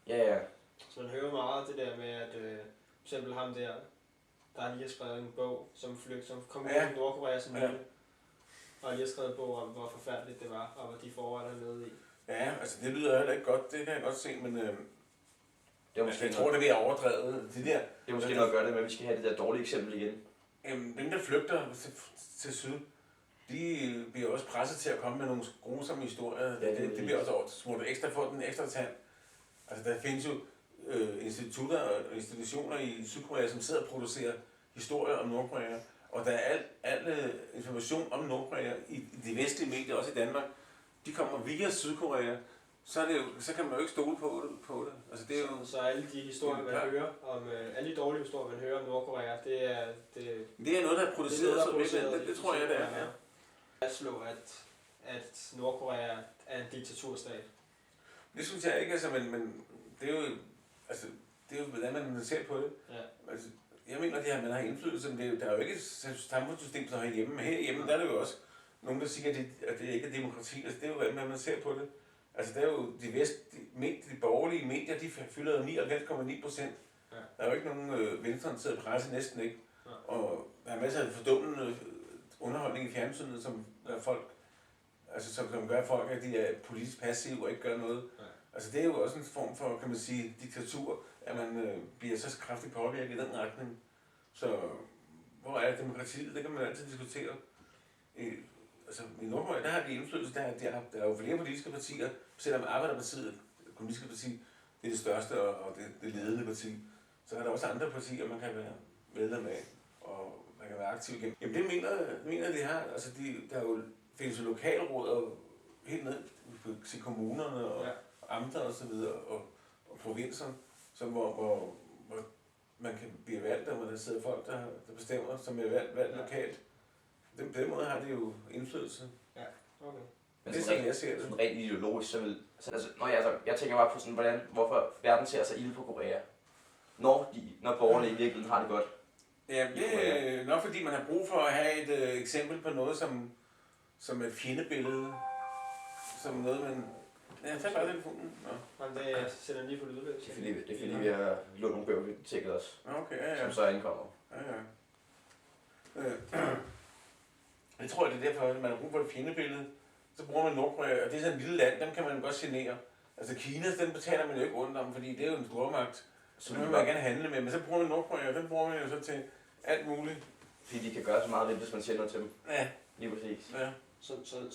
Ja, ja. Så man hører meget det der med, at for eksempel ham der lige har skrevet en bog, som kom ud i Nordkorea som lille, og lige har skrevet en bog om, hvor forfærdeligt det var, og hvad de forhold han levede i. Ja, altså det lyder heller ikke godt, det kan jeg godt se, men Det er måske jeg tror, det er ved at overdrevet. Det er måske noget at gøre det med, at vi skal have det der dårlige eksempel igen. Dem, der flygter til syd, de bliver også presset til at komme med nogle grusomme historier. Ja, det bliver også smurt ekstra for den ekstra tand. Altså der findes jo institutter og institutioner i Sydkorea, som sidder og producerer historier om Nordkorea. Og der er al information om Nordkorea i de vestlige medier, også i Danmark, de kommer via Sydkorea. Så kan man jo ikke stole på det. Altså, det er jo, så alle de historier, man hører om, alle de dårlige historier, man hører om Nordkorea, det er noget, der er produceret, det tror jeg, det er. Ja. Jeg slår, at Nordkorea er en diktaturstat. Det synes jeg ikke, altså, men det er jo, altså, det er jo, hvordan man ser på det. Ja. Altså, jeg mener, at man har indflydelse, men der er jo ikke et samfundssystem, som herhjemme. Men herhjemme, der er det jo også nogen, der siger, at det ikke er demokrati. Altså, det er jo, hvordan man ser på det. Altså, der er jo de borgerlige medier, de fylder jo 99,9%. Ja. Der er jo ikke nogen venstreorienteret presse, næsten ikke. Ja. Og der er masser af fordummende underholdning i fjernsynet, som gør folk, altså, som gør folk, at de er politisk passive og ikke gør noget. Ja. Altså, det er jo også en form for, kan man sige, diktatur, at man bliver så kraftigt påvirket i den retning. Så hvor er demokratiet? Det kan man altid diskutere. I Nordkorea, der har de indflydelse, der er jo flere politiske partier, selvom Arbejderpartiet, det kommunistiske parti, det er det største og det ledende parti, så er der også andre partier, man kan være medlem af, og man kan være aktiv igennem. Jamen det mener de har, altså der findes jo lokalråd og helt ned til kommunerne og amter og så videre, og provinser, hvor man kan blive valgt, og der sidder folk, der bestemmer, som er valgt lokalt. På den måde har det jo indflydelse. Ja, okay. Men det er sådan, jeg ser det. Sådan rent ideologisk, så vil... jeg tænker bare på sådan, hvorfor verden ser så ilde på Korea. Når borgerne i virkeligheden har det godt. Ja, det er nok fordi man har brug for at have et eksempel på noget, som et fjendebillede. Som noget, man... Ja, tag bare telefonen. Jamen, det sætter lige på lydløs. Det er fordi vi har lånt nogle bøger, vi tjekkede også. Okay, ja. Som så indkommer. Ja. Jeg tror, det er derfor, at man har brug for et fjendebillede. Så bruger man Nordkorea, og det er sådan et lille land, dem kan man godt genere. Altså Kina, den betaler man jo ikke rundt om, fordi det er jo en stormagt. Så den vil man gerne handle med, men så bruger man Nordkorea, og den bruger man jo så til alt muligt. Fordi de kan gøre så meget ved, hvis man siger noget til dem. Ja. Lige præcis. Ja. Så